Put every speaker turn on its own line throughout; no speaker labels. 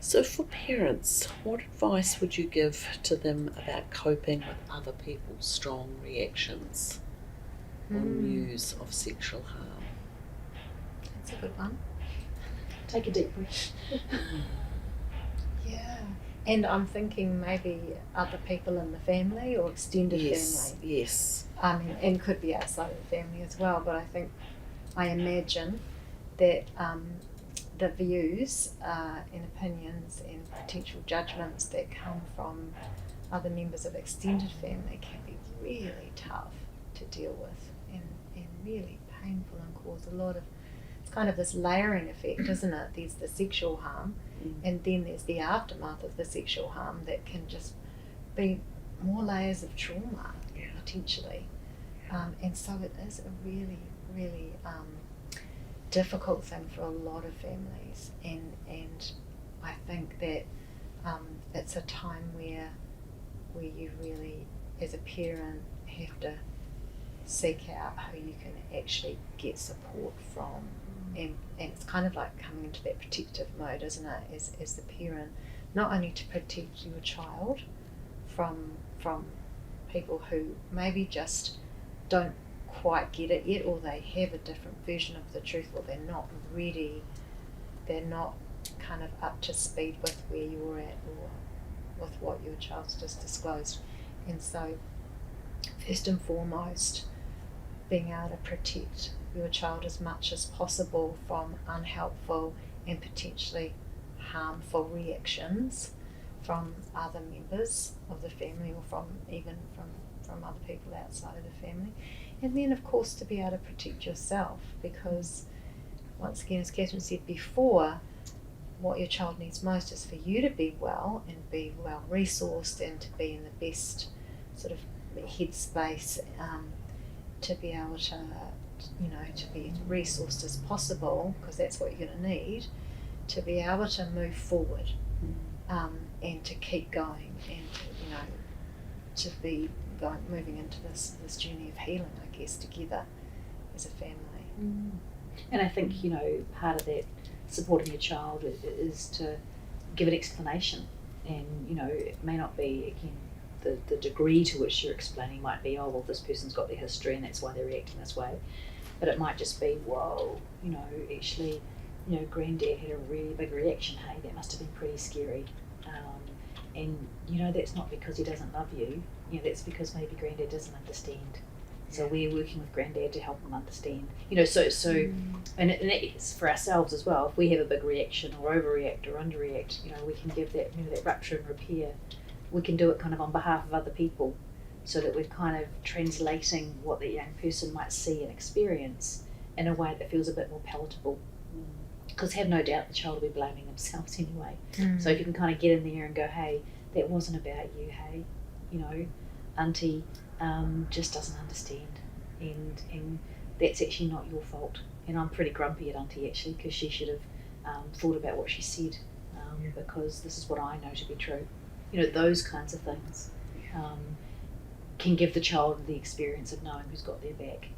So for parents, what advice would you give to them about coping with other people's strong reactions or news of sexual harm?
That's a good one.
Take a deep breath.
Yeah. And I'm thinking maybe other people in the family or extended
Yes,
family.
yes.
And could be outside of the family as well, but I imagine that the views and opinions and potential judgments that come from other members of extended family can be really tough to deal with and really painful and cause a lot of, it's kind of this layering effect, isn't it? There's the sexual harm, and then there's the aftermath of the sexual harm that can just be more layers of trauma, potentially. And so it is a really, really difficult thing for a lot of families, and I think that it's a time where you really, as a parent, have to seek out who you can actually get support from, and it's kind of like coming into that protective mode, isn't it, as the parent, not only to protect your child from people who maybe just don't quite get it yet, or they have a different version of the truth, or they're not ready, they're not kind of up to speed with where you're at or with what your child's just disclosed. And so first and foremost, being able to protect your child as much as possible from unhelpful and potentially harmful reactions from other members of the family, or from other people outside of the family. And then of course to be able to protect yourself, because once again, as Catherine said before, what your child needs most is for you to be well and be well resourced and to be in the best sort of headspace, to be able to, to be as resourced as possible, because that's what you're going to need to be able to move forward, and to keep going, and to be moving into this journey of healing, I guess, together as a family.
And I think, part of that supporting your child is to give an explanation, and it may not be, again, the degree to which you're explaining might be, oh well, this person's got their history and that's why they're reacting this way, but it might just be, whoa, actually, granddad had a really big reaction, hey, that must have been pretty scary, and that's not because he doesn't love you, that's because maybe granddad doesn't understand. So we're working with granddad to help him understand. And it's for ourselves as well. If we have a big reaction or overreact or underreact, we can give that, that rupture and repair. We can do it kind of on behalf of other people, so that we're kind of translating what the young person might see and experience in a way that feels a bit more palatable. Because have no doubt the child will be blaming themselves anyway. So if you can kind of get in there and go, hey, that wasn't about you, hey, auntie just doesn't understand, and that's actually not your fault, and I'm pretty grumpy at auntie actually, because she should have thought about what she said, because this is what I know to be true. Those kinds of things can give the child the experience of knowing who's got their back,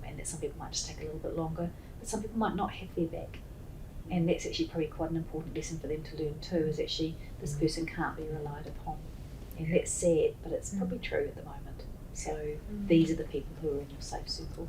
and that some people might just take a little bit longer, but some people might not have their back, and that's actually probably quite an important lesson for them to learn too, is actually this person can't be relied upon. And that's sad, but it's probably true at the moment. So these are the people who are in your safe circle.